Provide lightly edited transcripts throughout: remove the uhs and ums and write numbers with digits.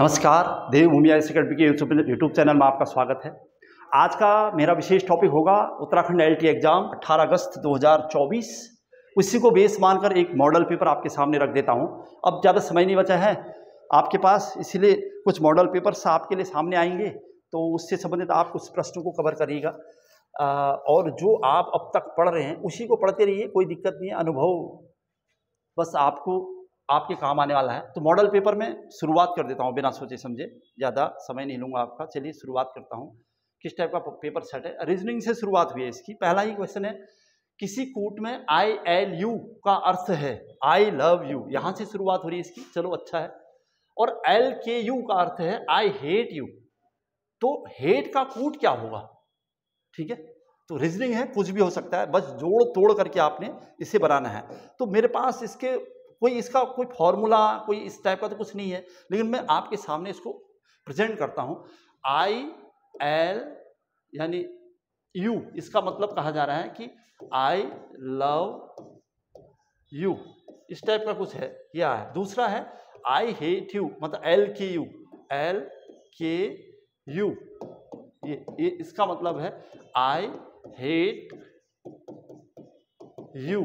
नमस्कार, देवभूमि IAS academy के YouTube channel में आपका स्वागत है। आज का मेरा विशेष टॉपिक होगा उत्तराखंड एलटी एग्जाम 18 अगस्त 2024। उसी को बेस मानकर एक मॉडल पेपर आपके सामने रख देता हूं। अब ज़्यादा समय नहीं बचा है आपके पास, इसीलिए कुछ मॉडल पेपर्स आपके लिए सामने आएंगे, तो उससे संबंधित आप कुछ प्रश्नों को कवर करिएगा। और जो आप अब तक पढ़ रहे हैं उसी को पढ़ते रहिए, कोई दिक्कत नहीं है। अनुभव बस आपके काम आने वाला है। तो मॉडल पेपर में शुरुआत कर देता हूँ बिना सोचे समझे, ज़्यादा समय नहीं लूँगा आपका। चलिए शुरुआत करता हूँ। किस टाइप का पेपर सेट है? रीजनिंग से शुरुआत हुई है इसकी। पहला ही क्वेश्चन है, किसी कूट में ILU का अर्थ है आई लव यू, यहाँ से शुरुआत हो रही है इसकी। चलो अच्छा है। और LKU का अर्थ है आई हेट यू। तो हेट का कूट क्या होगा? ठीक है, तो रीजनिंग है, कुछ भी हो सकता है, बस जोड़ तोड़ करके आपने इसे बनाना है। तो मेरे पास इसका कोई फॉर्मूला, कोई इस टाइप का तो कुछ नहीं है, लेकिन मैं आपके सामने इसको प्रेजेंट करता हूं। IL यानी यू, इसका मतलब कहा जा रहा है कि आई लव यू, इस टाइप का कुछ है, यह है। दूसरा है आई हेट यू, मतलब LKU, LKU, ये इसका मतलब है आई हेट यू।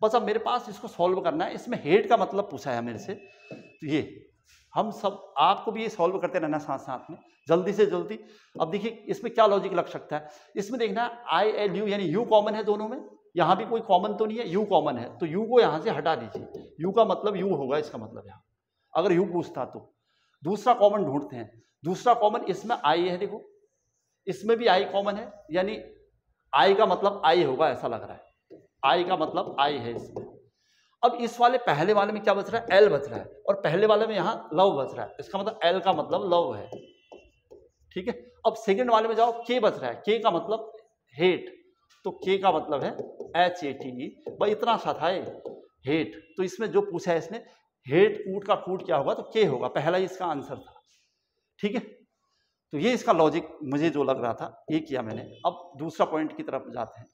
बस अब मेरे पास इसको सॉल्व करना है। इसमें हेट का मतलब पूछा है मेरे से, तो ये हम सब आपको भी ये सॉल्व करते रहना साथ साथ में, जल्दी से जल्दी। अब देखिए इसमें क्या लॉजिक लग सकता है। इसमें देखना ILU यानी यू कॉमन है दोनों में, यहाँ भी कोई कॉमन तो नहीं है, यू कॉमन है, तो यू को यहाँ से हटा दीजिए। यू का मतलब यू होगा, इसका मतलब यहाँ अगर यू पूछता तो। दूसरा कॉमन ढूंढते हैं। दूसरा कॉमन इसमें आई है, देखो इसमें भी आई कॉमन है, यानी आई का मतलब आई होगा, ऐसा लग रहा है। आई का मतलब आई है इसमें। अब इस वाले पहले वाले में क्या बच रहा है? एल बच रहा है, और पहले वाले में यहाँ लव बच रहा है, इसका मतलब एल का मतलब लव है। ठीक है, अब सेकंड वाले में जाओ, के बच रहा है, के का मतलब हेट, तो के का मतलब है HATE। भाई इतना सा था हेट, तो इसमें जो पूछा है इसने हेट कूट का कूट क्या होगा, तो के होगा, पहला ही इसका आंसर था। ठीक है, तो ये इसका लॉजिक मुझे जो लग रहा था ये किया मैंने। अब दूसरा पॉइंट की तरफ जाते हैं।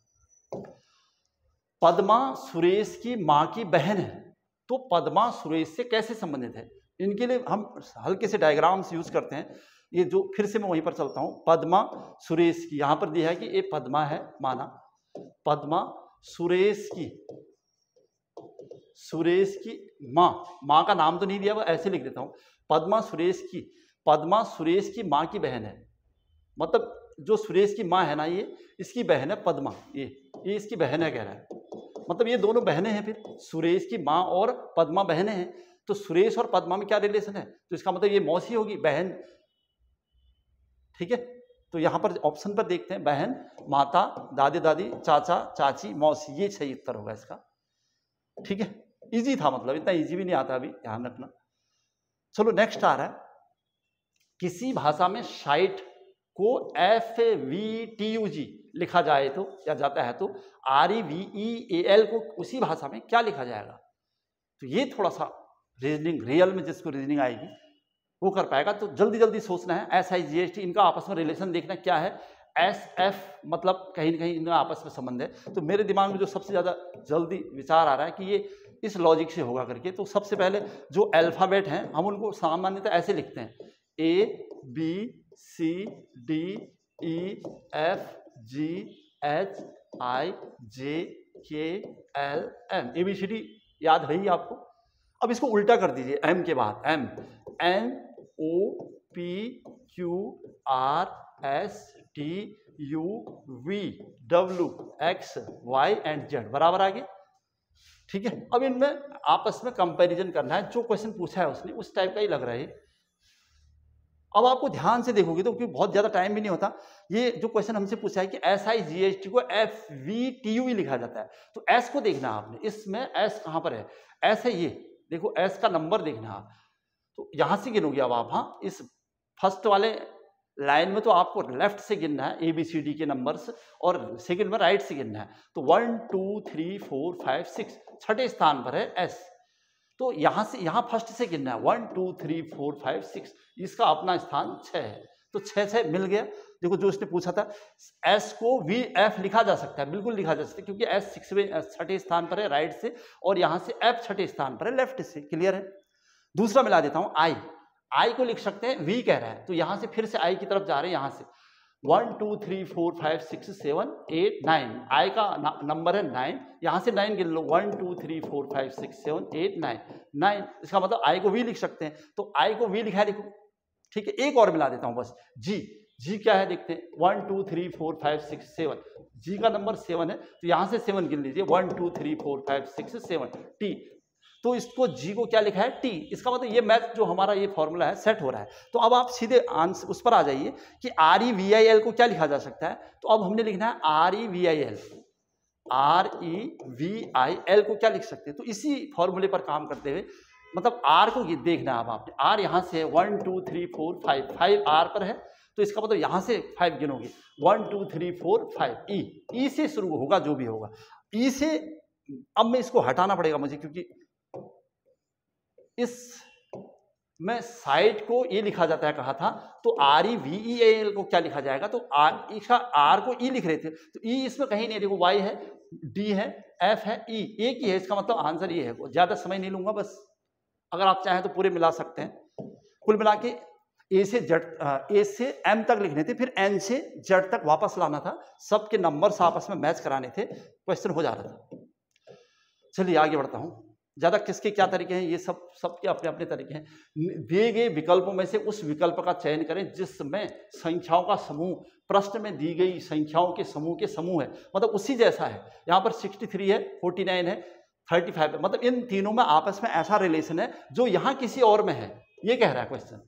पद्मा सुरेश की माँ की बहन है, तो पद्मा सुरेश से कैसे संबंधित है? इनके लिए हम हल्के से डायग्राम्स यूज करते हैं। ये जो फिर से मैं वहीं पर चलता हूँ। पद्मा सुरेश की, यहाँ पर दिया है कि ये पद्मा है, माना पद्मा सुरेश की माँ का नाम तो नहीं दिया, वो ऐसे लिख देता हूँ। पद्मा सुरेश की माँ की बहन है, मतलब जो सुरेश की माँ है ना, ये इसकी बहन है पद्मा, ये इसकी बहन है कह रहा है, मतलब ये दोनों बहनें हैं। फिर सुरेश की माँ और पद्मा बहनें हैं, तो सुरेश और पद्मा में क्या रिलेशन है? तो इसका मतलब ये मौसी होगी, बहन। ठीक है, तो यहां पर ऑप्शन पर देखते हैं, बहन, माता, दादी दादी, चाचा चाची, मौसी, ये सही उत्तर होगा इसका। ठीक है, इजी था, मतलब इतना इजी भी नहीं आता, अभी ध्यान रखना। चलो नेक्स्ट आ रहा है, किसी भाषा में साइट को FVTUG लिखा जाए तो, या जाता है तो REVEAL को उसी भाषा में क्या लिखा जाएगा? तो ये थोड़ा सा रीजनिंग, रियल में जिसको रीजनिंग आएगी वो कर पाएगा। तो जल्दी जल्दी सोचना है। SIGST, इनका आपस में रिलेशन देखना क्या है। SF मतलब कहीं ना कहीं इनका आपस में संबंध है। तो मेरे दिमाग में जो सबसे ज़्यादा जल्दी विचार आ रहा है कि ये इस लॉजिक से होगा करके। तो सबसे पहले जो अल्फ़ाबेट हैं हम उनको सामान्यतः ऐसे लिखते हैं, ABCDEFGHIJKLM, ABCD याद है ही आपको। अब इसको उल्टा कर दीजिए, M के बाद NOPQRSTUVWXY एंड Z बराबर आ गए। ठीक है, अब इनमें आपस में कंपैरिजन करना है। जो क्वेश्चन पूछा है उसने उस टाइप का ही लग रहा है। अब आपको ध्यान से देखोगे तो, क्योंकि बहुत ज्यादा टाइम भी नहीं होता, ये जो क्वेश्चन हमसे पूछा है कि SIGST को FVTU ही लिखा जाता है, तो S को देखना आपने। इसमें S कहां पर है? S है, ये देखो S का नंबर देखना आप, तो यहां से गिनोगे अब आप। हाँ, इस फर्स्ट वाले लाइन में तो आपको लेफ्ट से गिनना है ABCD के नंबर्स, और सेकंड में राइट से गिनना है। तो 1 2 3 4 5 6, छठे स्थान पर है S। तो यहां से, यहां फर्स्ट से गिनना है 1 2 3 4 5 6, इसका अपना स्थान 6 है, तो 6 मिल गया। देखो जो इसने पूछा था, S को VF लिखा जा सकता है, बिल्कुल लिखा जा सकता है, क्योंकि S छठे स्थान पर है राइट से, और यहां से F छठे स्थान पर है लेफ्ट से। क्लियर है? दूसरा मिला देता हूं, आई को लिख सकते हैं, वी कह रहा है, तो यहां से फिर से आई की तरफ जा रहे हैं, यहां से 1 2 3 4 5 6 7 8 9, आई का नंबर है 9, यहां से 9 गिन लो, 1 2 3 4 5 6 7 8 9, 9, इसका मतलब आई को वी लिख सकते हैं, तो आई को वी लिखा है, देखो ठीक है। एक और मिला देता हूं बस, जी, जी क्या है देखते हैं, 1 2 3 4 5 6 7, जी का नंबर 7 है, तो यहां से 7 गिन लीजिए, 1 2 3 4 5 6 7, टी, तो इसको जी को क्या लिखा है, टी, इसका मतलब ये मैथ जो हमारा ये फॉर्मूला है सेट हो रहा है। तो अब आप सीधे आंसर उस पर आ जाइए कि R E V I L को क्या लिखा जा सकता है, तो अब हमने लिखना है R E V I L, R E V I L को क्या लिख सकते हैं, तो इसी फॉर्मूले पर काम करते हुए, मतलब आर को देखना है अब आपने, आर यहां से 1 2 3 4 5, 5 आर पर है, तो इसका मतलब यहां से 5 गिनोगे, 1 2 3 4 5, ई से शुरू होगा जो भी होगा, ई से, अब मैं इसको हटाना पड़ेगा मुझे, क्योंकि इस में साइड को ये लिखा जाता है कहा था, तो R E V E L को क्या लिखा जाएगा, तो आर, इसका आर को ई लिख रहे थे, तो ई इसमें कहीं नहीं, देखो वाई है, डी है, एफ है, ई एक ही है, इसका मतलब आंसर ये है। ज्यादा समय नहीं लूंगा, बस अगर आप चाहें तो पूरे मिला सकते हैं। कुल मिला के ए से जेड, ए से एम तक लिखने थे, फिर एन से जेड तक वापस लाना था, सबके नंबर्स आपस में मैच कराने थे, क्वेश्चन हो जा रहा था। चलिए आगे बढ़ता हूं, ज्यादा किसके क्या तरीके हैं, ये सबके अपने अपने तरीके हैं। दिए गए विकल्पों में से उस विकल्प का चयन करें जिसमें संख्याओं का समूह प्रश्न में दी गई संख्याओं के समूह है, मतलब उसी जैसा है। यहाँ पर 63 है, 49 है, 35 है, मतलब इन तीनों में आपस में ऐसा रिलेशन है जो यहाँ किसी और में है, ये कह रहा है क्वेश्चन।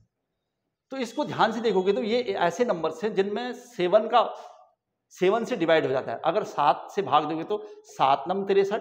तो इसको ध्यान से देखोगे तो ये ऐसे नंबर्स हैं जिनमें 7 से डिवाइड हो जाता है। अगर 7 से भाग दोगे तो 7 नम 63,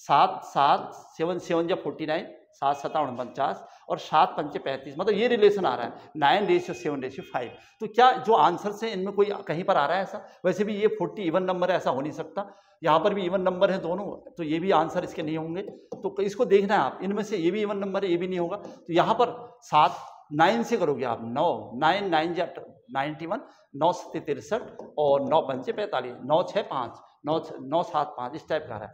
7 7 7 7 या 49, 7 7 49 और 7 5 35, मतलब ये रिलेशन आ रहा है 9:7:5। तो क्या जो आंसर से इनमें कोई कहीं पर आ रहा है ऐसा? वैसे भी ये 40 इवन नंबर है, ऐसा हो नहीं सकता। यहाँ पर भी इवन नंबर है दोनों, तो ये भी आंसर इसके नहीं होंगे। तो इसको देखना है आप, इनमें से ये भी इवन नंबर है, ये भी नहीं होगा। तो यहाँ पर 7 9 से करोगे आप, 9 9 9 जा 91, 9 7 63 और 9 5 45, 9 6 5, 9 7 5, इस टाइप का रहा है।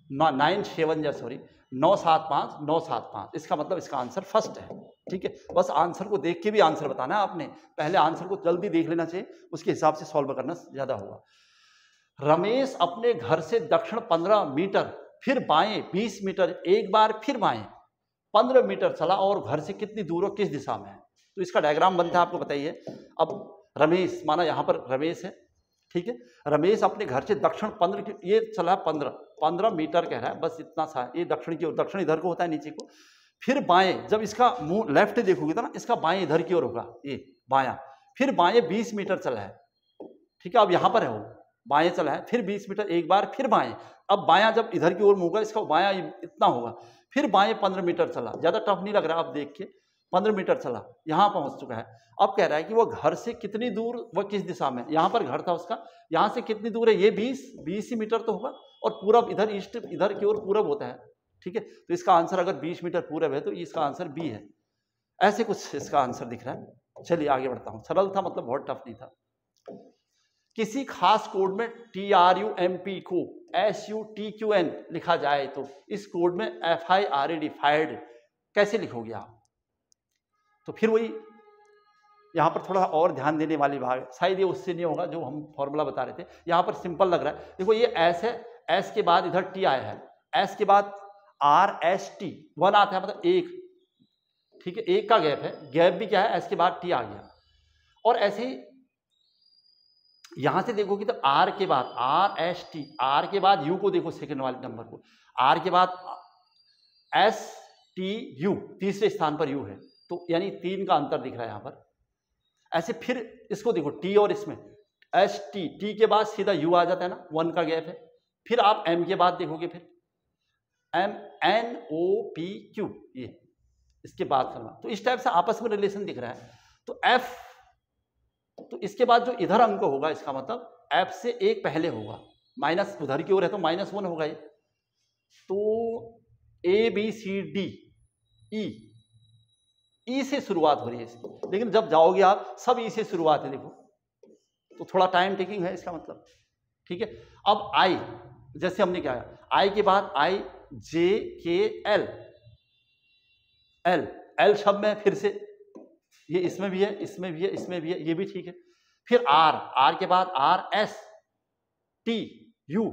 9 7 जा सॉरी 9 7 5 9 7 5, इसका मतलब इसका आंसर फर्स्ट है। ठीक है, बस आंसर को देख के भी आंसर बताना है आपने, पहले आंसर को जल्दी देख लेना चाहिए, उसके हिसाब से सॉल्व करना ज्यादा होगा। रमेश अपने घर से दक्षिण 15 मीटर फिर बाएं 20 मीटर एक बार फिर बाएं 15 मीटर चला और घर से कितनी दूर और किस दिशा में है। तो इसका डायग्राम बनता है, आपको बताइए। अब रमेश, माना यहाँ पर रमेश है, ठीक है, रमेश अपने घर से दक्षिण 15, ये चला 15 मीटर कह रहा है, बस इतना सा, ये दक्षिण की ओर, दक्षिण इधर को होता है नीचे को, फिर बाएं, जब इसका मुंह लेफ्ट देखोगे तो ना, इसका बाएं इधर की ओर होगा, ये बायां, फिर बाएं 20 मीटर चला है। ठीक है, अब यहाँ पर है वो, बाएं चला है, फिर 20 मीटर एक बार फिर बाएं, अब बायां जब इधर की ओर मुंह होगा, इसका बायां इतना होगा, फिर बाएं 15 मीटर चला, ज्यादा टफ नहीं लग रहा आप देख के, 15 मीटर चला, यहां पहुंच चुका है। अब कह रहा है कि वो घर से कितनी दूर, वह किस दिशा में, यहां पर घर था उसका, यहां से कितनी दूर है, ये 20 ही मीटर तो होगा, और पूरब इधर ईस्ट, इधर की ओर पूरब होता है। ठीक है, तो इसका आंसर अगर 20 मीटर पूरब है तो इसका आंसर बी है। ऐसे कुछ इसका आंसर दिख रहा है। चलिए आगे बढ़ता हूं, सरल था, मतलब बहुत टफ नहीं था। किसी खास कोड में TRUMP को SUTQN लिखा जाए तो इस कोड में FIRAD फायर्ड कैसे लिखोगे आप? तो फिर वही यहाँ पर थोड़ा और ध्यान देने वाली भाग, शायद ये उससे नहीं होगा जो हम फॉर्मूला बता रहे थे। यहाँ पर सिंपल लग रहा है, देखो ये S है, S के बाद इधर T आया है, S के बाद RST 1 आता है, मतलब एक, ठीक है, एक का गैप है, गैप भी क्या है, S के बाद T आ गया। और ऐसे ही यहां से देखोगे तो R के बाद RST, R के बाद U को देखो, सेकंड वाले नंबर को, R के बाद STU, तीसरे स्थान पर U है, तो यानी 3 का अंतर दिख रहा है यहां पर। ऐसे फिर इसको देखो, T और इसमें ST, T के बाद सीधा U आ जाता है ना, 1 का गैप है। फिर आप M के बाद देखोगे, फिर MNOPQ, ये इसके बाद करना, तो इस टाइप से आपस में रिलेशन दिख रहा है। तो F, तो इसके बाद जो इधर अंक होगा, इसका मतलब F से एक पहले होगा, माइनस उधर की ओर है तो -1 होगा ये। तो ABCDE, ई से शुरुआत हो रही है इसकी, लेकिन जब जाओगे आप सब ई से शुरुआत है, देखो, तो थोड़ा टाइम टेकिंग है इसका मतलब। ठीक है, अब आई, जैसे हमने क्या है, आई के बाद IJKL, एल, एल शब्द में फिर से ये इसमें भी है, इसमें भी है, इसमें भी है, ये भी ठीक है। फिर आर, आर के बाद आर एस टी यू,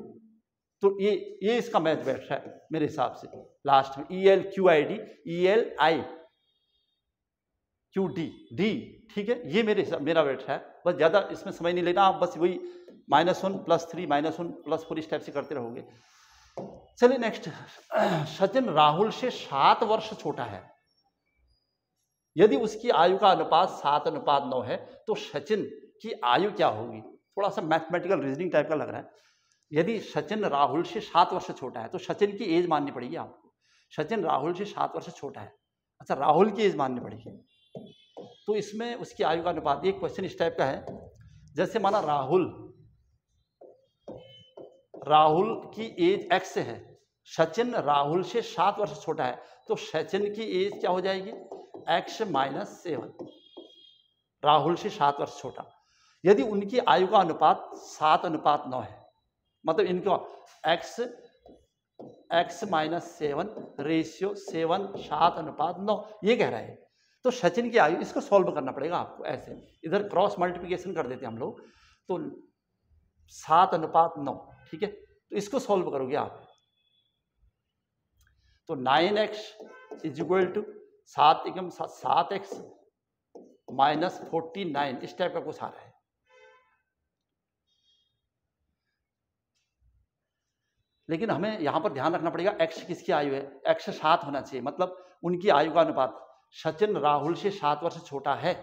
तो ये इसका मैच बैठ रहा है मेरे हिसाब से। लास्ट में E L Q I D, E L I Q D, D, ठीक है, ये मेरा बैठ रहा है। बस ज्यादा इसमें समय नहीं लेना, आप बस वही -1 + 3 -1 + 4 इस टाइप से करते रहोगे। चलिए नेक्स्ट, सचिन राहुल से 7 वर्ष छोटा है। यदि उसकी आयु का अनुपात 7:9 है तो सचिन की आयु क्या होगी? थोड़ा सा मैथमेटिकल रीजनिंग टाइप का लग रहा है। यदि सचिन राहुल से 7 वर्ष छोटा है तो सचिन की एज माननी पड़ेगी आपको। सचिन राहुल से 7 वर्ष छोटा है, अच्छा राहुल की एज माननी पड़ेगी। तो इसमें उसकी आयु का अनुपात, एक क्वेश्चन इस टाइप का है, जैसे माना राहुल की एज x है, सचिन राहुल से 7 वर्ष छोटा है, तो सचिन की एज क्या हो जाएगी? x - 7, राहुल से 7 वर्ष छोटा। यदि उनकी आयु का अनुपात 7:9 है, मतलब इनको x - 7 रेशियो 7 7:9 ये कह रहा है। तो सचिन की आयु, इसको सॉल्व करना पड़ेगा आपको ऐसे, इधर क्रॉस मल्टीप्लिकेशन कर देते हैं हम लोग, तो 7:9, ठीक है, तो इसको सॉल्व करोगे आप, तो 9x = 7x - 49 इस टाइप का कुछ आ रहा है। लेकिन हमें यहां पर ध्यान रखना पड़ेगा x किसकी आयु है, x 7 होना चाहिए, मतलब उनकी आयु का अनुपात, सचिन राहुल से 7 वर्ष छोटा है,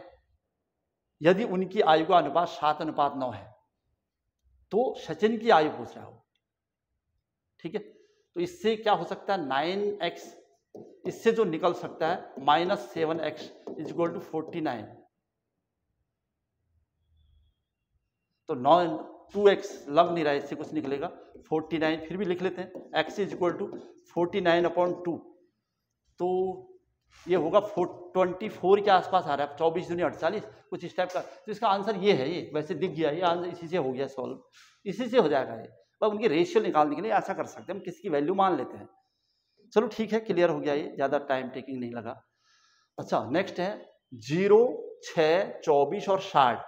यदि उनकी आयु का अनुपात 7:9 है तो सचिन की आयु पूछ रहा हो, ठीक है। तो इससे क्या हो सकता है, 9x, इससे जो निकल सकता है -7x = 49, तो 2x लग नहीं रहा है, इससे कुछ निकलेगा 49, फिर भी लिख लेते हैं, x = 49/2, तो ये होगा 24 के आसपास आ रहा है, 24 दूनी 48 कुछ इस टाइप का। तो इसका आंसर ये है, ये वैसे दिख गया, ये आंसर इसी से हो गया सॉल्व, इसी से हो जाएगा ये। बस उनकी रेशियो निकालने के लिए ऐसा कर सकते हैं, हम किसकी वैल्यू मान लेते हैं। चलो ठीक है, क्लियर हो गया, ये ज़्यादा टाइम टेकिंग नहीं लगा। अच्छा नेक्स्ट है 0, 6, 24 और 60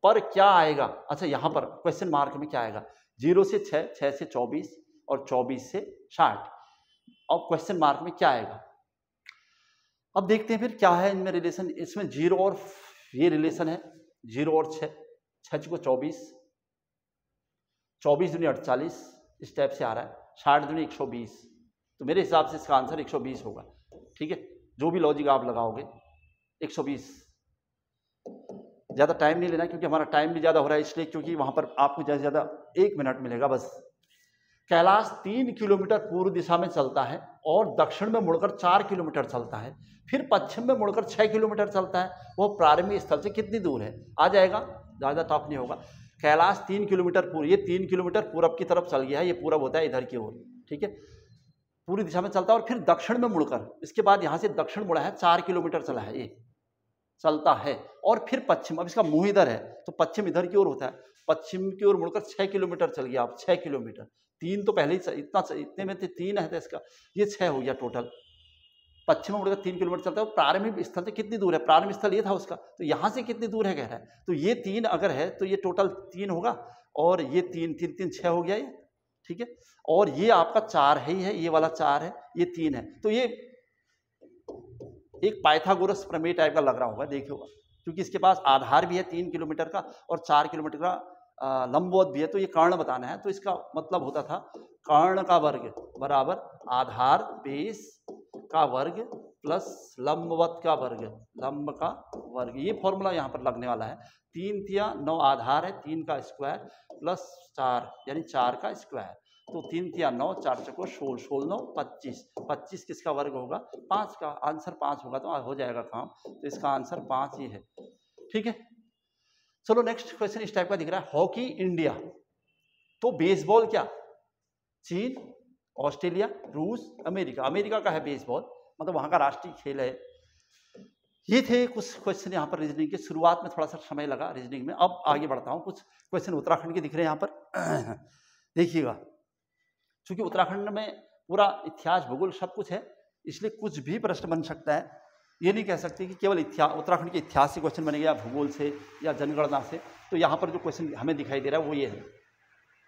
पर क्या आएगा? अच्छा यहाँ पर क्वेश्चन मार्क में क्या आएगा? 0 से 6, 6 से 24 और 24 से 60, और क्वेश्चन मार्क में क्या आएगा? अब देखते हैं फिर क्या है इनमें रिलेशन। इसमें 0 और ये रिलेशन है, 0 और 6, 6 को 24, 24 दूनी 48 इस टाइप से आ रहा है, 60 दूनी 120, तो मेरे हिसाब से इसका आंसर 120 होगा, ठीक है, जो भी लॉजिक आप लगाओगे 120। ज़्यादा टाइम नहीं लेना क्योंकि हमारा टाइम भी ज़्यादा हो रहा है, इसलिए क्योंकि वहाँ पर आपको ज़्यादा से ज़्यादा 1 मिनट मिलेगा बस। कैलाश 3 किलोमीटर पूर्व दिशा में चलता है और दक्षिण में मुड़कर 4 किलोमीटर चलता है, फिर पश्चिम में मुड़कर 6 किलोमीटर चलता है, वह प्रारंभिक स्थल से कितनी दूर है? आ जाएगा, ज़्यादा टफ नहीं होगा। कैलाश 3 किलोमीटर पूर्व, ये 3 किलोमीटर पूरब की तरफ चल गया है, ये पूरब होता है इधर की ओर, ठीक है, पूरी दिशा में चलता है, और फिर दक्षिण में मुड़कर, इसके बाद यहाँ से दक्षिण मुड़ा है, 4 किलोमीटर चला है, ये चलता है, और फिर पश्चिम, अब इसका मुंह इधर है तो पश्चिम इधर की ओर होता है, पश्चिम की ओर मुड़कर 6 किलोमीटर चल गया आप, 6 किलोमीटर, 3 तो पहले ही इतने में 3 है, तो इसका ये 6 हो गया टोटल। पश्चिम में मुड़कर 3 किलोमीटर चलता है, प्रारंभिक स्थल से कितनी दूर है? प्रारंभिक स्थल ये था उसका, तो यहाँ से कितनी दूर है कह रहा है, तो ये 3 अगर है तो ये टोटल 3 होगा, और ये 3 3 3 6 हो गया ये, ठीक है, और ये आपका 4 है ही है, ये वाला 4 है, ये 3 है, तो ये एक पाइथागोरस प्रमेय टाइप का लग रहा होगा, देखिए होगा, क्योंकि इसके पास आधार भी है 3 किलोमीटर का और 4 किलोमीटर का लंबवत भी है, तो ये कर्ण बताना है, तो इसका मतलब होता था कर्ण का वर्ग बराबर आधार बेस का वर्ग प्लस लंबवत का वर्ग, लंब का वर्ग, ये फॉर्मूला यहाँ पर लगने वाला है। 3 तिया 9 आधार है, 3 का स्क्वायर प्लस 4 यानी 4 का स्क्वायर, तो 3 तिया 9, 4 चको 16, 16 9 25, 25 किसका वर्ग होगा? 5 का, आंसर 5 होगा, तो हो जाएगा काम, तो इसका आंसर 5 ही है, ठीक है। चलो नेक्स्ट क्वेश्चन इस टाइप का दिख रहा है, हॉकी इंडिया, तो बेसबॉल क्या? चीन, ऑस्ट्रेलिया, रूस, अमेरिका, अमेरिका का है बेसबॉल, मतलब वहाँ का राष्ट्रीय खेल है। ये थे कुछ क्वेश्चन यहाँ पर रीजनिंग के, शुरुआत में थोड़ा सा समय लगा रीजनिंग में, अब आगे बढ़ता हूँ। कुछ क्वेश्चन उत्तराखंड के दिख रहे हैं यहाँ पर देखिएगा, क्योंकि उत्तराखंड में पूरा इतिहास भूगोल सब कुछ है, इसलिए कुछ भी प्रश्न बन सकता है। ये नहीं कह सकते कि केवल उत्तराखंड के इतिहास से क्वेश्चन बनेगा या भूगोल से या जनगणना से। तो यहाँ पर जो क्वेश्चन हमें दिखाई दे रहा है वो ये है,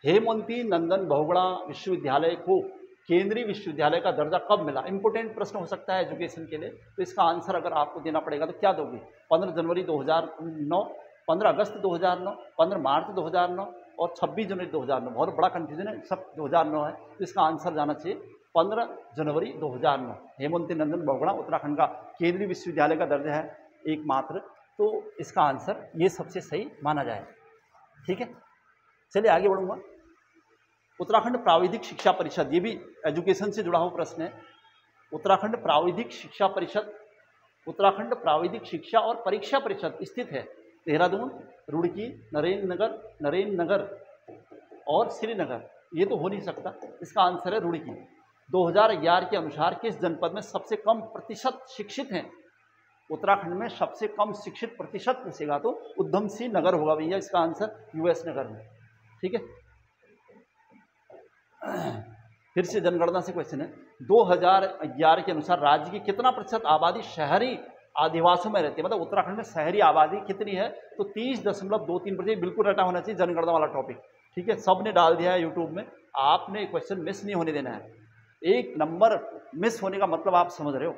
हेमवती नंदन बहुगुणा विश्वविद्यालय को केंद्रीय विश्वविद्यालय का दर्जा कब मिला? इंपोर्टेंट प्रश्न हो सकता है एजुकेशन के लिए। तो इसका आंसर अगर आपको देना पड़ेगा तो क्या दोगे? 15 जनवरी 2009, 15 अगस्त 2009, 15 मार्च 2009 और 26 जनवरी 2009। बहुत बड़ा कंफ्यूजन है, सब 2009 है। तो इसका आंसर जाना चाहिए 15 जनवरी 2009। हेमवती नंदन बहुगुणा उत्तराखंड का केंद्रीय विश्वविद्यालय का दर्जा है एकमात्र। तो इसका आंसर ये सबसे सही माना जाए। ठीक है, चलिए आगे बढ़ूंगा। उत्तराखंड प्राविधिक शिक्षा परिषद, ये भी एजुकेशन से जुड़ा हुआ प्रश्न है। उत्तराखंड प्राविधिक शिक्षा परिषद, उत्तराखंड प्राविधिक शिक्षा और परीक्षा परिषद स्थित है देहरादून, रुड़की, नरेंद्र नगर और श्रीनगर। ये तो हो नहीं सकता, इसका आंसर है रुड़की। 2011 के अनुसार किस जनपद में सबसे कम प्रतिशत शिक्षित हैं? उत्तराखंड में सबसे कम शिक्षित प्रतिशत पूछेगा तो उधम सिंह नगर होगा भैया, इसका आंसर यूएस नगर में। ठीक है, फिर से जनगणना से क्वेश्चन है, 2011 के अनुसार राज्य की कितना प्रतिशत आबादी शहरी आदिवासियों में रहती है? मतलब उत्तराखंड में शहरी आबादी कितनी है? तो 30.23%। बिल्कुल रटा होना चाहिए जनगणना वाला टॉपिक। ठीक है, सब ने डाल दिया है यूट्यूब में, आपने क्वेश्चन मिस नहीं होने देना है। एक नंबर मिस होने का मतलब आप समझ रहे हो,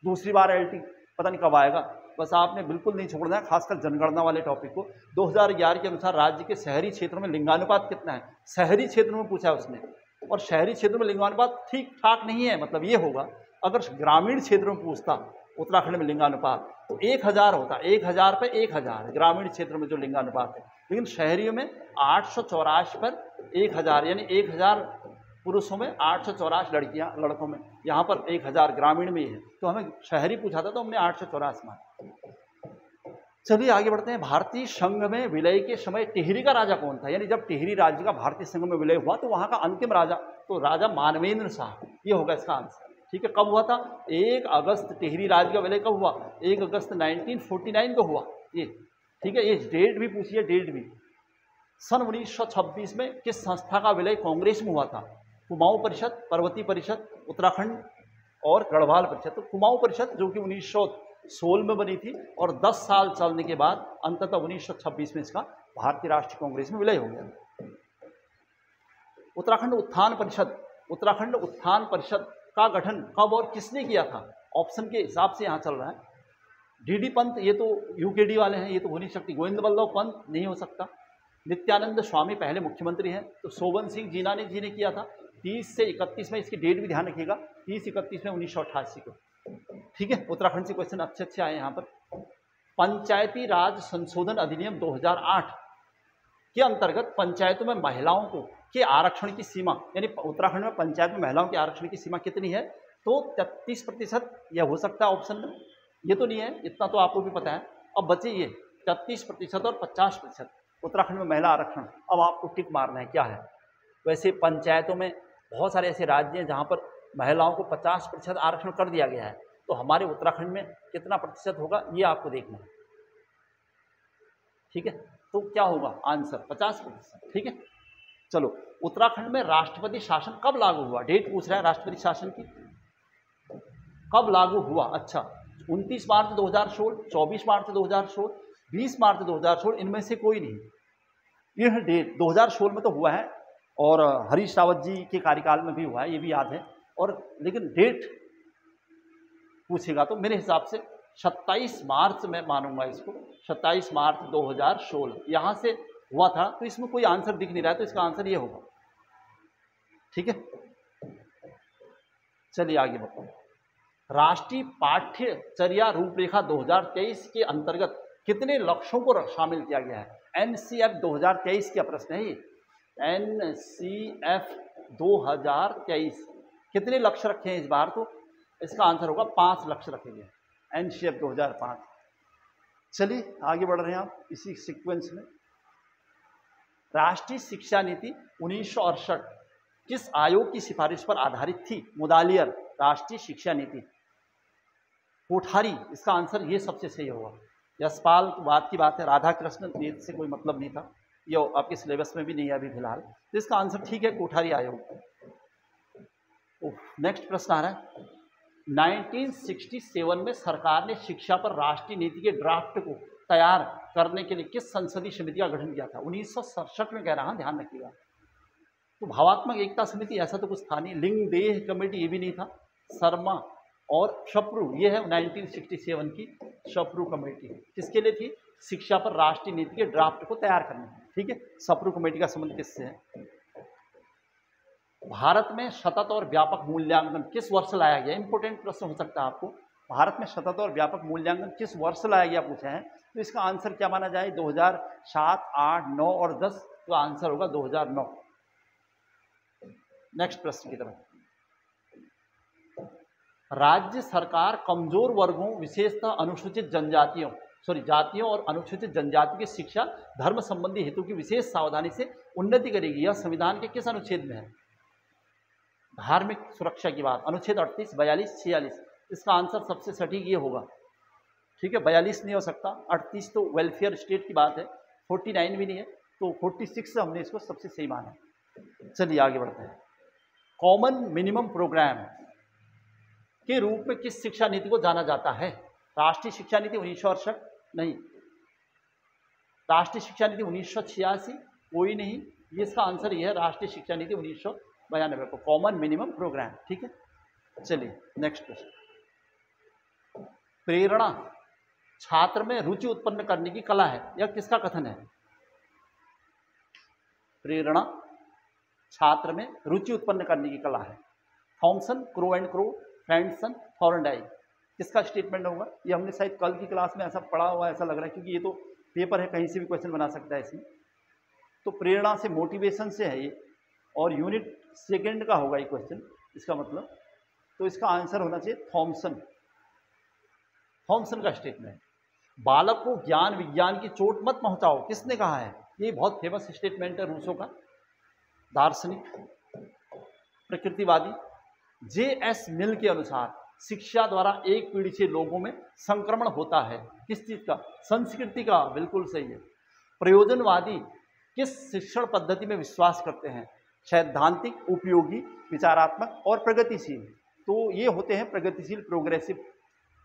दूसरी बार एलटी पता नहीं कब आएगा, बस आपने बिल्कुल नहीं छोड़ना है, खासकर जनगणना वाले टॉपिक को। 2011 के अनुसार राज्य के शहरी क्षेत्रों में लिंगानुपात कितना है? शहरी क्षेत्रों में पूछा है उसने, और शहरी क्षेत्रों में लिंगानुपात ठीक ठाक नहीं है। मतलब ये होगा, अगर ग्रामीण क्षेत्रों में पूछता उत्तराखंड में लिंगानुपात तो 1000 होता, 1000 पे 1000 ग्रामीण क्षेत्र में जो लिंगानुपात है। लेकिन शहरियों में 884 पर 1000, यानी 1000 पुरुषों में 884 लड़कों में, यहाँ पर 1000 ग्रामीण में ही है। तो हमें शहरी पूछा था तो हमने 884 माना। चलिए आगे बढ़ते हैं। भारतीय संघ में विलय के समय टिहरी का राजा कौन था? यानी जब टिहरी राज्य का भारतीय संघ में विलय हुआ तो वहाँ का अंतिम राजा तो राजा मानवेंद्र शाह, ये होगा इसका आंसर। ठीक है, कब हुआ था? 1 अगस्त। टिहरी राज्य का विलय कब हुआ? 1 अगस्त 1949 को हुआ ये। ठीक है, ये डेट भी पूछिए, डेट भी। सन 1926 में किस संस्था का विलय कांग्रेस में हुआ था? कुमाऊं परिषद, पर्वतीय परिषद, उत्तराखंड और गढ़वाल परिषद। तो कुमाऊं परिषद जो कि 1916 में बनी थी और 10 साल चलने के बाद अंततः 1926 में इसका भारतीय राष्ट्रीय कांग्रेस में विलय हो गया। उत्तराखंड उत्थान परिषद, उत्तराखंड उत्थान परिषद का गठन कब और किसने किया था? ऑप्शन के हिसाब से यहाँ चल रहा है। डीडी पंत, ये तो यूकेडी वाले हैं, ये तो हो नहीं सकती। गोविंद बल्लभ पंत नहीं हो सकता। नित्यानंद स्वामी पहले मुख्यमंत्री हैं, तो सोवन सिंह जीना जी ने किया था 30 से 31 में। इसकी डेट भी ध्यान रखिएगा, 30-31 में 1988 को। ठीक है, उत्तराखंड से क्वेश्चन अच्छे आए यहाँ पर। पंचायती राज संशोधन अधिनियम 2008 के अंतर्गत पंचायतों में महिलाओं को के आरक्षण की सीमा, यानी उत्तराखंड में पंचायत में महिलाओं के आरक्षण की सीमा कितनी है? तो 33%। यह हो सकता है ऑप्शन में, ये तो नहीं है, इतना तो आपको भी पता है। अब बचे ये 33% और 50%। उत्तराखंड में महिला आरक्षण, अब आपको टिक मारना है क्या है। वैसे पंचायतों में बहुत सारे ऐसे राज्य हैं जहाँ पर महिलाओं को 50% आरक्षण कर दिया गया है, तो हमारे उत्तराखंड में कितना प्रतिशत होगा ये आपको देखना है। ठीक है, तो क्या होगा आंसर? 50%। ठीक है, चलो। उत्तराखंड में राष्ट्रपति शासन कब लागू हुआ? डेट पूछ रहा है राष्ट्रपति शासन की, कब लागू हुआ? अच्छा, 29 मार्च 2016, 24 मार्च 2016, 20 मार्च 2016, इनमें से कोई नहीं। यह डेट 2016 में तो हुआ है और हरीश रावत जी के कार्यकाल में भी हुआ है, ये भी याद है। और लेकिन डेट पूछेगा तो मेरे हिसाब से 27 मार्च में मानूंगा इसको, 27 मार्च 2016 यहाँ से हुआ था। तो इसमें कोई आंसर दिख नहीं रहा है, तो इसका आंसर ये होगा। ठीक है, चलिए आगे बढ़ते हैं। राष्ट्रीय पाठ्यचर्या रूपरेखा 2023 के अंतर्गत कितने लक्ष्यों को शामिल किया गया है? एनसीएफ 2023 का प्रश्न है ये। एनसीएफ 2023 कितने लक्ष्य रखे हैं इस बार? तो इसका आंसर होगा 5 लक्ष्य रखे गए, एनसीएफ 2005। चलिए आगे बढ़ रहे हैं आप इसी सीक्वेंस में। राष्ट्रीय शिक्षा नीति 1968 किस आयोग की सिफारिश पर आधारित थी? मुदालियर राष्ट्रीय शिक्षा नीति। कोठारी, इसका आंसर ये सबसे सही होगा। यशपाल बात की बात है, राधा कृष्ण से कोई मतलब नहीं था, ये आपके सिलेबस में भी नहीं है अभी फिलहाल, तो इसका आंसर ठीक है कोठारी आयोग। नेक्स्ट प्रश्न आ रहा है, 1967 में सरकार ने शिक्षा पर राष्ट्रीय नीति के ड्राफ्ट को तैयार करने के लिए किस संसदीय समिति का गठन किया था? 1967 में कह रहा हूं, ध्यान रखिएगा। तो भावात्मक एकता समिति ऐसा तो कुछ था नहीं, लिंग देह कमेटी ये भी नहीं था, शर्मा और शप्रू ये है 1967 की शप्रू कमेटी। किसके लिए थी? शिक्षा पर राष्ट्रीय नीति के ड्राफ्ट को तैयार करने के लिए। ठीक है, शप्रू कमेटी का संबंध किससे है? भारत में सतत और व्यापक मूल्यांकन किस वर्ष लाया गया? इंपोर्टेंट प्रश्न हो सकता है आपको। भारत में सतत और व्यापक मूल्यांकन किस वर्ष लाया गया पूछा है, तो इसका आंसर क्या माना जाए? 2007, 8, 9 और 10, तो आंसर होगा 2009। नेक्स्ट प्रश्न की तरफ। राज्य सरकार कमजोर वर्गों विशेषतः अनुसूचित जातियों और अनुसूचित जनजातियों की शिक्षा धर्म संबंधी हेतु की विशेष सावधानी से उन्नति करेगी। यह संविधान के किस अनुच्छेद में है? धार्मिक सुरक्षा की बात, अनुच्छेद 38, 42, 46। इसका आंसर सबसे सटीक ये होगा। ठीक है, 42 नहीं हो सकता, 38 तो वेलफेयर स्टेट की बात है, 49 भी नहीं है, तो 46 से हमने इसको सबसे सही माना। चलिए आगे बढ़ते हैं। कॉमन मिनिमम प्रोग्राम के रूप में किस शिक्षा नीति को जाना जाता है? राष्ट्रीय शिक्षा नीति 1968 नहीं, राष्ट्रीय शिक्षा नीति 1986 कोई नहीं, ये इसका आंसर ये है राष्ट्रीय शिक्षा नीति 1992 को कॉमन मिनिमम प्रोग्राम। ठीक है, चलिए नेक्स्ट प्रश्न। प्रेरणा छात्र में रुचि उत्पन्न करने की कला है, यह किसका कथन है? प्रेरणा छात्र में रुचि उत्पन्न करने की कला है, Thomson, Crow and Crow, Frandsen, Thorndike. किसका स्टेटमेंट होगा? ये हमने शायद कल की क्लास में ऐसा पढ़ा हुआ ऐसा लग रहा है, क्योंकि ये तो पेपर है, कहीं से भी क्वेश्चन बना सकता है इसमें। तो प्रेरणा से, मोटिवेशन से है ये, और यूनिट सेकंड का होगा ये क्वेश्चन, इसका मतलब। तो इसका आंसर होना चाहिए थॉमसन का स्टेटमेंट। बालक को ज्ञान विज्ञान की चोट मत पहुंचाओ, किसने कहा है? ये बहुत फेमस स्टेटमेंट है रूसों का, दार्शनिक प्रकृतिवादी। J.S. मिल के अनुसार शिक्षा द्वारा एक पीढ़ी से लोगों में संक्रमण होता है। किस चीज का? संस्कृति का। बिल्कुल सही है। प्रयोजनवादी किस शिक्षण पद्धति में विश्वास करते हैं? सैद्धांतिक, उपयोगी, विचारात्मक और प्रगतिशील। तो ये होते हैं प्रगतिशील, प्रोग्रेसिव।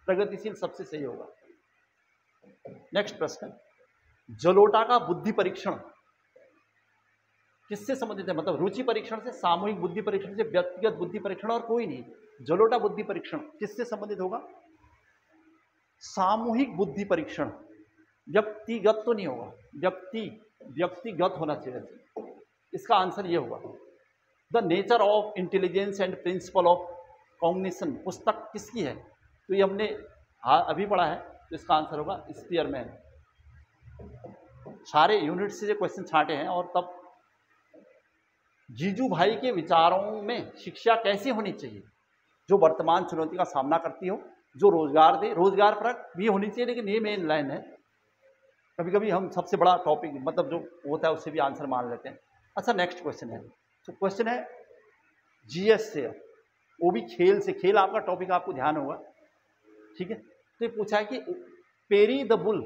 प्रगतिशील सबसे सही होगा। नेक्स्ट प्रश्न, जलोटा का बुद्धि परीक्षण किससे संबंधित है? मतलब रुचि परीक्षण से, सामूहिक बुद्धि परीक्षण से, व्यक्तिगत बुद्धि परीक्षण और कोई नहीं। जलोटा बुद्धि परीक्षण किससे संबंधित होगा? सामूहिक बुद्धि परीक्षण, व्यक्तिगत तो नहीं होगा, व्यक्तिगत होना चाहिए। इसका आंसर ये होगा। The nature of intelligence and principle of cognition पुस्तक किसकी है? तो ये हमने अभी पढ़ा है, तो इसका आंसर होगा स्पीयरमैन। सारे यूनिट से क्वेश्चन छांटे हैं। और तब जीजू भाई के विचारों में शिक्षा कैसी होनी चाहिए? जो वर्तमान चुनौती का सामना करती हो, जो रोजगार दे, रोजगार परक भी होनी चाहिए, लेकिन ये मेन लाइन है। कभी कभी हम सबसे बड़ा टॉपिक मतलब जो होता है उससे भी आंसर मान लेते हैं। अच्छा, नेक्स्ट क्वेश्चन है। तो क्वेश्चन है जीएस से, वो भी खेल से। खेल आपका टॉपिक आपको ध्यान होगा, ठीक है। तो ये पूछा है कि पेरी द बुल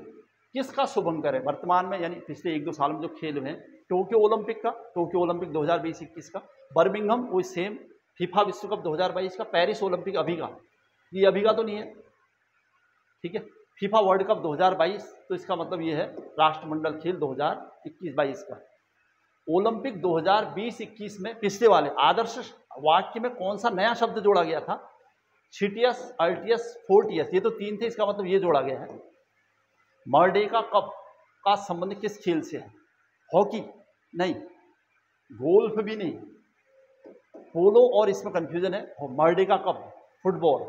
किसका शुभंकर है वर्तमान में, यानी पिछले 1-2 साल में जो खेल हुए हैं? टोक्यो ओलंपिक का, टोक्यो ओलंपिक 2020-21 का, बर्मिंघम वो सेम, फीफा विश्व कप 2022 का, पेरिस ओलंपिक अभी का, ये अभी का तो नहीं है, ठीक है। फीफा वर्ल्ड कप 2022, तो इसका मतलब ये है राष्ट्रमंडल खेल 2021-22 का। ओलंपिक 2020-21 में पिछले वाले आदर्श वाक्य में कौन सा नया शब्द जोड़ा गया था? सीटियस, अल्टियस, फोर्टियस, ये तो 3 थे, इसका मतलब ये जोड़ा गया है। मर्डेका कप का संबंध किस खेल से है? हॉकी नहीं, गोल्फ भी नहीं, पोलो और इसमें कंफ्यूजन है। मर्डेका कप फुटबॉल,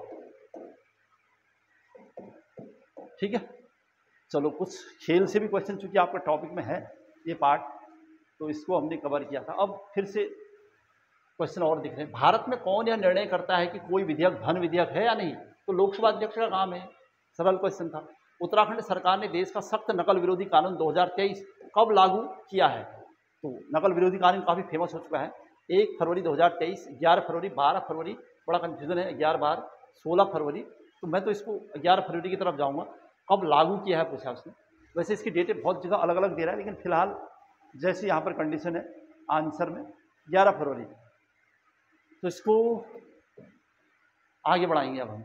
ठीक है। चलो, कुछ खेल से भी क्वेश्चन चूंकि आपका टॉपिक में है ये पार्ट, तो इसको हमने कवर किया था। अब फिर से क्वेश्चन और दिख रहे हैं। भारत में कौन यह निर्णय करता है कि कोई विधेयक धन विधेयक है या नहीं? तो लोकसभा अध्यक्ष का काम है। सरल क्वेश्चन था। उत्तराखंड सरकार ने देश का सख्त नकल विरोधी कानून 2023 कब लागू किया है? तो नकल विरोधी कानून काफ़ी फेमस हो चुका है। 1 फरवरी 2023, 11 फरवरी, 12 फरवरी, बड़ा कन्फ्यूजन है, 11, 12, 16 फरवरी। तो मैं तो इसको 11 फरवरी की तरफ जाऊँगा। कब लागू किया है पूछा उसने। वैसे इसकी डेटें बहुत जगह अलग अलग दे रहा है, लेकिन फिलहाल जैसे यहाँ पर कंडीशन है आंसर में 11 फरवरी। तो इसको आगे बढ़ाएंगे अब हम।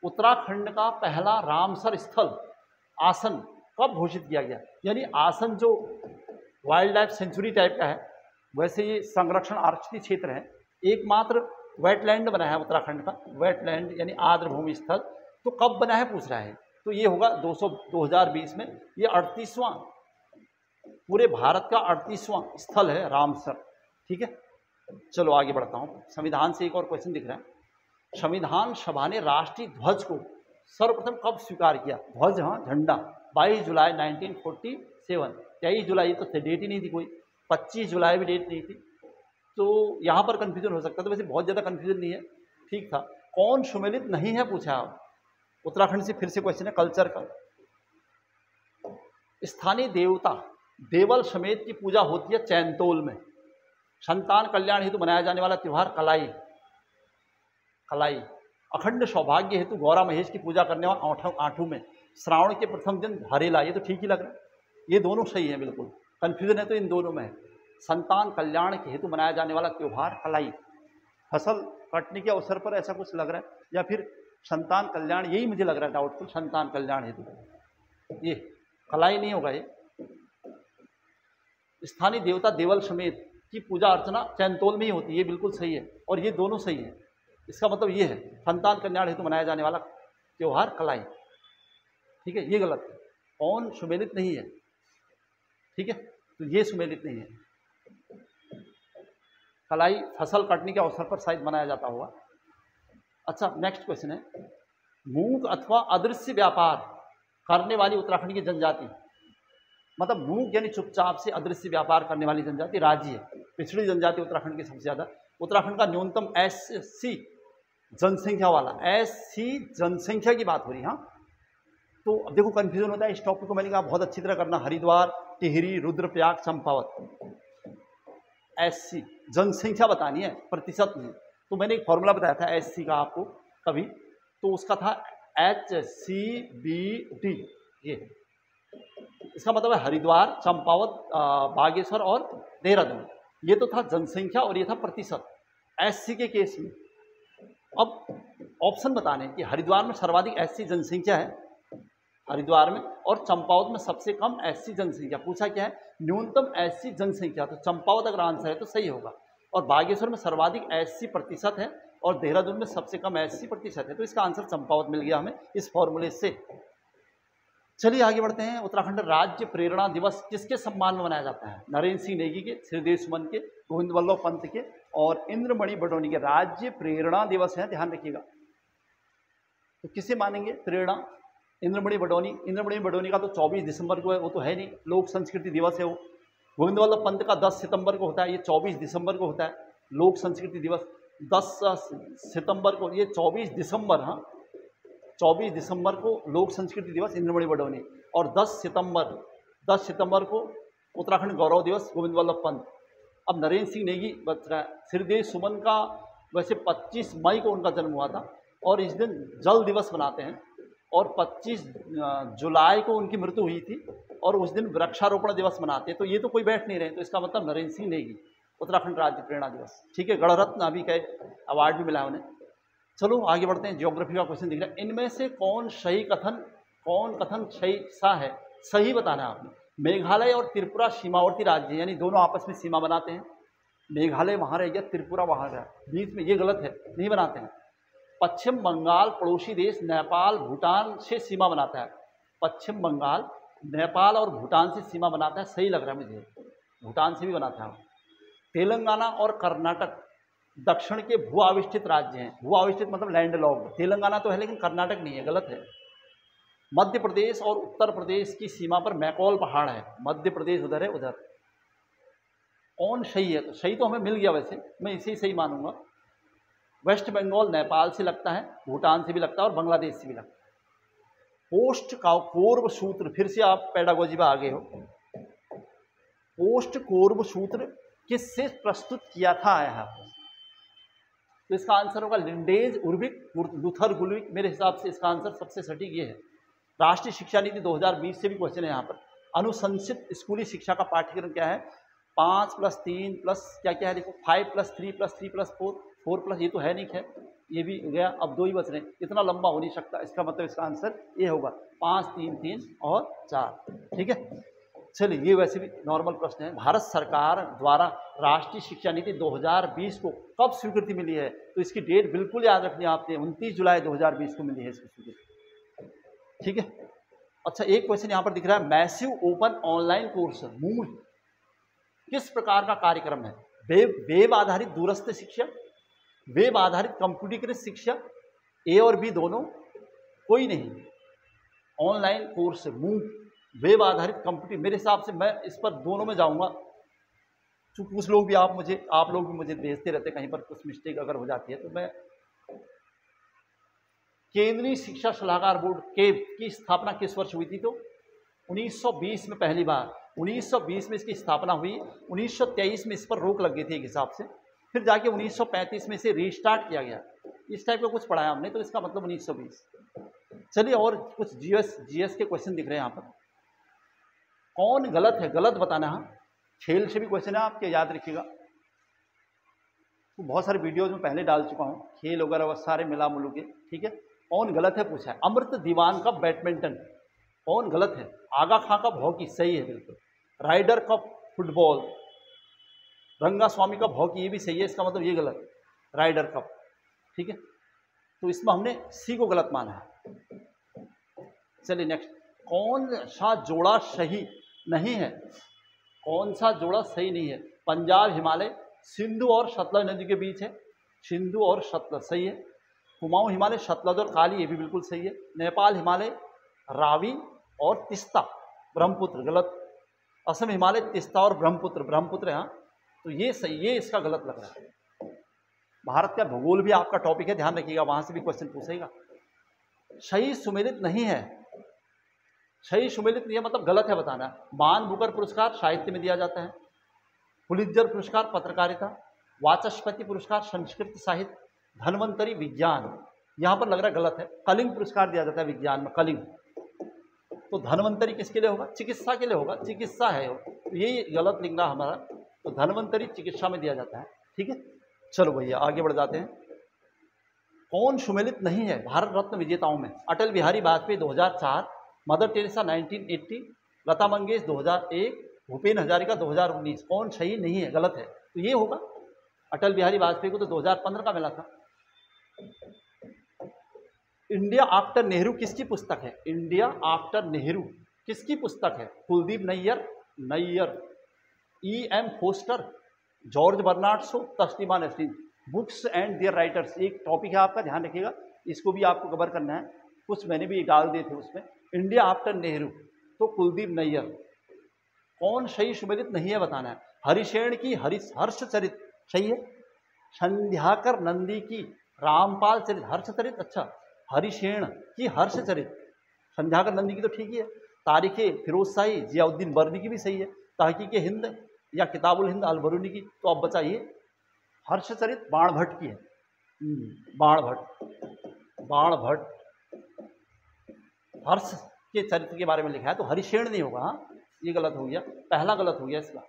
उत्तराखंड का पहला रामसर स्थल आसन कब घोषित किया गया? यानी आसन जो वाइल्ड लाइफ सेंचुरी टाइप का है, वैसे ये संरक्षण आरक्षित क्षेत्र है, एकमात्र वेटलैंड बना है उत्तराखंड का, वेटलैंड यानी आर्द्र भूमि स्थल। तो कब बना है पूछ रहा है, तो ये होगा 2020 में। ये 38वां, पूरे भारत का 38वां स्थल है रामसर। ठीक है, चलो आगे बढ़ता हूँ। संविधान से एक और क्वेश्चन दिख रहा है। संविधान सभा ने राष्ट्रीय ध्वज को सर्वप्रथम कब स्वीकार किया? ध्वज, हाँ, झंडा 22 जुलाई 1947। 23 जुलाई तो डेट ही नहीं थी कोई, 25 जुलाई भी डेट नहीं थी, तो यहाँ पर कन्फ्यूजन हो सकता था। तो वैसे बहुत ज़्यादा कन्फ्यूजन नहीं है, ठीक था। कौन सुमेलित नहीं है पूछा आप, उत्तराखंड से फिर से क्वेश्चन है कल्चर का। स्थानीय देवता देवल समेत की पूजा होती है चैनतोल में। संतान कल्याण हेतु मनाया जाने वाला त्यौहार कलाई। कलाई अखंड सौभाग्य हेतु गौरा महेश की पूजा करने वाला आठू में। श्रावण के प्रथम दिन हरेला, ये तो ठीक ही लग रहा है, ये दोनों सही है बिल्कुल। कन्फ्यूजन है तो इन दोनों में है। संतान कल्याण के हेतु मनाया जाने वाला त्यौहार कलाई। फसल कटने के अवसर पर ऐसा कुछ लग रहा है, या फिर संतान कल्याण, यही मुझे लग रहा है डाउटफुल, संतान कल्याण हेतु। ये कलाई नहीं होगा। ये स्थानीय देवता देवल समेत की पूजा अर्चना चैनतोल में ही होती है, ये बिल्कुल सही है, और ये दोनों सही है। इसका मतलब ये है संतान कल्याण हेतु मनाया जाने वाला त्यौहार कलाई। ठीक है, ये गलत है। कौन सुमेलित नहीं है? ठीक है, तो ये सुमेलित नहीं है। कलाई फसल कटने के अवसर पर शायद मनाया जाता होगा। अच्छा, नेक्स्ट क्वेश्चन है, मूक अथवा अदृश्य व्यापार करने वाली उत्तराखंड की जनजाति, मतलब मूक यानी चुपचाप से अदृश्य व्यापार करने वाली जनजाति राज्य है। पिछड़ी जनजाति उत्तराखंड की सबसे ज़्यादा। उत्तराखंड का न्यूनतम SC जनसंख्या वाला, SC जनसंख्या की बात हो रही है। हाँ, तो अब देखो कन्फ्यूजन होता है इस टॉपिक को, मैंने कहा बहुत अच्छी तरह करना। हरिद्वार, टिहरी, रुद्रप्रयाग, चंपावत। SC जनसंख्या बतानी है, प्रतिशत नहीं। तो मैंने एक फॉर्मूला बताया था SC का आपको कभी, तो उसका था HCBD। ये इसका मतलब है हरिद्वार, चंपावत, बागेश्वर और देहरादून। ये तो था जनसंख्या और ये था प्रतिशत। SC के केस में अब ऑप्शन बताने कि हरिद्वार में सर्वाधिक SC जनसंख्या है, हरिद्वार में, और चंपावत में सबसे कम SC जनसंख्या। पूछा क्या है? न्यूनतम SC जनसंख्या। तो चंपावत अगर आंसर है तो सही होगा। और बागेश्वर में सर्वाधिक SC प्रतिशत है और देहरादून में सबसे कम SC प्रतिशत है, तो इसका आंसर चंपावत मिल गया हमें इस फॉर्मूले से। चलिए आगे बढ़ते हैं। उत्तराखंड राज्य प्रेरणा दिवस किसके सम्मान में मनाया जाता है? नरेंद्र सिंह नेगी के, श्रीदेव सुमन के, गोविंद वल्लभ पंत के और इंद्रमणि बडोनी के। राज्य प्रेरणा दिवस है, ध्यान रखिएगा। तो किसे मानेंगे प्रेरणा? इंद्रमणि बडोनी। इंद्रमणि बडोनी का तो 24 दिसंबर को है, वो तो है नहीं, लोक संस्कृति दिवस है वो। गोविंद वल्लभ पंत का 10 सितंबर को होता है, ये 24 दिसंबर को होता है लोक संस्कृति दिवस। 10 सितंबर को, ये 24 दिसंबर, हाँ 24 दिसंबर को लोक संस्कृति दिवस इंद्रमणि बडोनी। और 10 सितंबर को उत्तराखंड गौरव दिवस गोविंद वल्लभ पंत। अब नरेंद्र सिंह नेगी बच रहा है। श्रीदेव सुमन का वैसे 25 मई को उनका जन्म हुआ था और इस दिन जल दिवस मनाते हैं, और 25 जुलाई को उनकी मृत्यु हुई थी और उस दिन वृक्षारोपण दिवस मनाते हैं। तो ये तो कोई बैठ नहीं रहे, तो इसका मतलब नरेंद्र सिंह नेगी, उत्तराखंड राज्य प्रेरणा दिवस। ठीक है, गणरत्न अभी का अवार्ड भी मिला है उन्हें। चलो आगे बढ़ते हैं। ज्योग्राफी का क्वेश्चन दिख रहा है, इनमें से कौन कथन सही सा है? सही बताना है आपने। मेघालय और त्रिपुरा सीमावर्ती राज्य हैं, यानी दोनों आपस में सीमा बनाते हैं। मेघालय वहाँ रह गया, त्रिपुरा वहाँ रहा बीच में, ये गलत है, नहीं बनाते हैं। पश्चिम बंगाल पड़ोसी देश नेपाल भूटान से सीमा बनाता है। पश्चिम बंगाल नेपाल और भूटान से सीमा बनाता है, सही लग रहा है मुझे, भूटान से भी बनाता है। तेलंगाना और कर्नाटक दक्षिण के भू आविष्ठित राज्य हैं। भू आविष्ठित मतलब लैंड लॉक्ड। तेलंगाना तो है लेकिन कर्नाटक नहीं है, गलत है। मध्य प्रदेश और उत्तर प्रदेश की सीमा पर मैकॉल पहाड़ है। मध्य प्रदेश उधर है, उधर। कौन सही है? तो सही तो हमें मिल गया, वैसे मैं इसे ही सही मानूंगा। वेस्ट बंगाल नेपाल से लगता है, भूटान से भी लगता है और बांग्लादेश से भी लगता है। पोस्ट का पूर्व सूत्र, फिर से आप पेडागोजी में आ गए हो। पोस्ट पूर्व सूत्र किससे प्रस्तुत किया था यहाँ? तो इसका आंसर होगा लिंडेज उर्विक, लूथर गुल्विक। मेरे हिसाब से इसका आंसर सबसे सटीक ये है। राष्ट्रीय शिक्षा नीति 2020 से भी क्वेश्चन है यहाँ पर। अनुशंसित स्कूली शिक्षा का पाठ्यक्रम क्या है? 5+3+ क्या क्या है देखो, 5+3+3+4, 4+, ये तो है नहीं है। ये भी गया, अब 2 ही बच रहे हैं, इतना लंबा हो नहीं सकता। इसका मतलब इसका आंसर ये होगा 5, 3, 3 और 4। ठीक है, चलिए ये वैसे भी नॉर्मल प्रश्न है। भारत सरकार द्वारा राष्ट्रीय शिक्षा नीति 2020 को कब स्वीकृति मिली है? तो इसकी डेट बिल्कुल याद रखनी है आपने, 29 जुलाई 2020 को मिली है इसकी स्वीकृति। ठीक है, अच्छा एक क्वेश्चन यहाँ पर दिख रहा है, मैसिव ओपन ऑनलाइन कोर्स मूल किस प्रकार का कार्यक्रम है? वेब आधारित दूरस्थ शिक्षा, वेब आधारित कंप्यूटरीकृत शिक्षा, ए और बी दोनों, कोई नहीं। ऑनलाइन कोर्स मूल वेब आधारित कंप्यूटर, मेरे हिसाब से मैं इस पर दोनों में जाऊंगा, चूंकि कुछ लोग भी आप लोग भी मुझे भेजते रहते कहीं पर कुछ मिस्टेक अगर हो जाती है तो मैं। केंद्रीय शिक्षा सलाहकार बोर्ड केब की स्थापना किस वर्ष हुई थी? तो 1920 में पहली बार 1920 में इसकी स्थापना हुई। 1923 में इस पर रोक लग गई थी एक हिसाब से, फिर जाके 1935 में इसे रीस्टार्ट किया गया। इस टाइप का कुछ पढ़ाया हमने, तो इसका मतलब 1920। चलिए और कुछ जीएस के क्वेश्चन दिख रहे हैं यहाँ पर। कौन गलत है? गलत बताना है। खेल से भी क्वेश्चन है आपके, याद रखिएगा। तो बहुत सारे वीडियोज में पहले डाल चुका हूँ, खेल वगैरह वो सारे मिला मुलू के। ठीक है, कौन गलत है पूछा है। अमृत दीवान कप बैडमिंटन, कौन गलत है? आगा खां कप हॉकी, सही है बिल्कुल। राइडर कप फुटबॉल, रंगा स्वामी कप हॉकी, ये भी सही है, इसका मतलब ये गलत, राइडर कप। ठीक है, तो इसमें हमने सी को गलत माना है। चलिए नेक्स्ट, कौन सा जोड़ा सही नहीं है? कौन सा जोड़ा सही नहीं है? पंजाब हिमालय सिंधु और सतलज नदी के बीच है, सिंधु और सतलज, सही है। कुमाऊं हिमालय सतलज और काली, ये भी बिल्कुल सही है। नेपाल हिमालय रावी और तिस्ता ब्रह्मपुत्र, गलत। असम हिमालय तिस्ता और ब्रह्मपुत्र है, हाँ, तो ये सही, ये इसका गलत लग रहा है। भारत का भूगोल भी आपका टॉपिक है, ध्यान रखिएगा, वहां से भी क्वेश्चन पूछेगा। सही सुमेलित नहीं है, सही सुमेलित नहीं है मतलब गलत है बताना। मान बुकर पुरस्कार साहित्य में दिया जाता है, पुलित्जर पुरस्कार पत्रकारिता, वाचस्पति पुरस्कार संस्कृत साहित्य, धन्वंतरी विज्ञान, यहाँ पर लग रहा है गलत है। कलिंग पुरस्कार दिया जाता है विज्ञान में, कलिंग। तो धन्वंतरी किसके लिए होगा? चिकित्सा के लिए होगा, चिकित्सा है, तो ये गलत लिख रहा हमारा। तो धन्वंतरी चिकित्सा में दिया जाता है। ठीक है, चलो भैया आगे बढ़ जाते हैं। कौन सुमेलित नहीं है भारत रत्न विजेताओं में? Atal Bihari Vajpayee 2004, mother Teresa 1980, Lata Mangeshkar 2001, Bhupen Hazarika 2019। कौन सही नहीं है? गलत है, तो ये होगा। अटल बिहारी वाजपेयी को तो 2015 का मिला था। इंडिया आफ्टर नेहरू किसकी पुस्तक है? इंडिया आफ्टर नेहरू किसकी पुस्तक है? Kuldip Nayar, E.M. Forster, George Bernard Shaw, Taslima Nasrin. Books and their writers एक टॉपिक है आपका, ध्यान रखिएगा, इसको भी आपको कवर करना है। कुछ मैंने भी डाल दिए थे उसमें। इंडिया आफ्टर नेहरू तो कुलदीप नैयर। कौन सही सुमेलित नहीं है बताना है। हरिशेण की हर्षचरित, सही है। संध्याकर नंदी की रामपाल चरित, हर्षचरित, अच्छा, हरिशेण की हर्षचरित, संध्याकर नंदी की तो ठीक ही है। तारीखे फिरोज शाही जियाउद्दीन वर्दी की भी सही है। तहकीक हिंद या किताबुल हिंद अलबरूनी की। तो अब बचाइए, हर्षचरित बाणभट्ट की है। बाणभट्ट हर्ष के चरित्र के बारे में लिखा है, तो हरिशेण नहीं होगा। हाँ, ये गलत हो गया, पहला गलत हो गया इसका।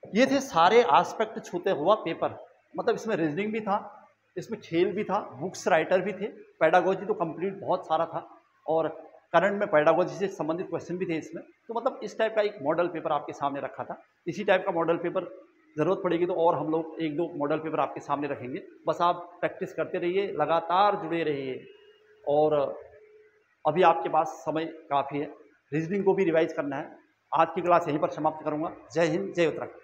ये थे सारे एस्पेक्ट छूते हुआ पेपर, मतलब इसमें रीजनिंग भी था, इसमें खेल भी था, बुक्स राइटर भी थे, पेडागोजी तो कंप्लीट बहुत सारा था, और करंट में पेडागोजी से संबंधित क्वेश्चन भी थे इसमें। तो मतलब इस टाइप का एक मॉडल पेपर आपके सामने रखा था। इसी टाइप का मॉडल पेपर ज़रूरत पड़ेगी तो और हम लोग 1-2 मॉडल पेपर आपके सामने रखेंगे। बस आप प्रैक्टिस करते रहिए, लगातार जुड़े रहिए। और अभी आपके पास समय काफ़ी है, रीजनिंग को भी रिवाइज करना है। आज की क्लास यहीं पर समाप्त करूँगा। जय हिंद, जय उत्तराखंड।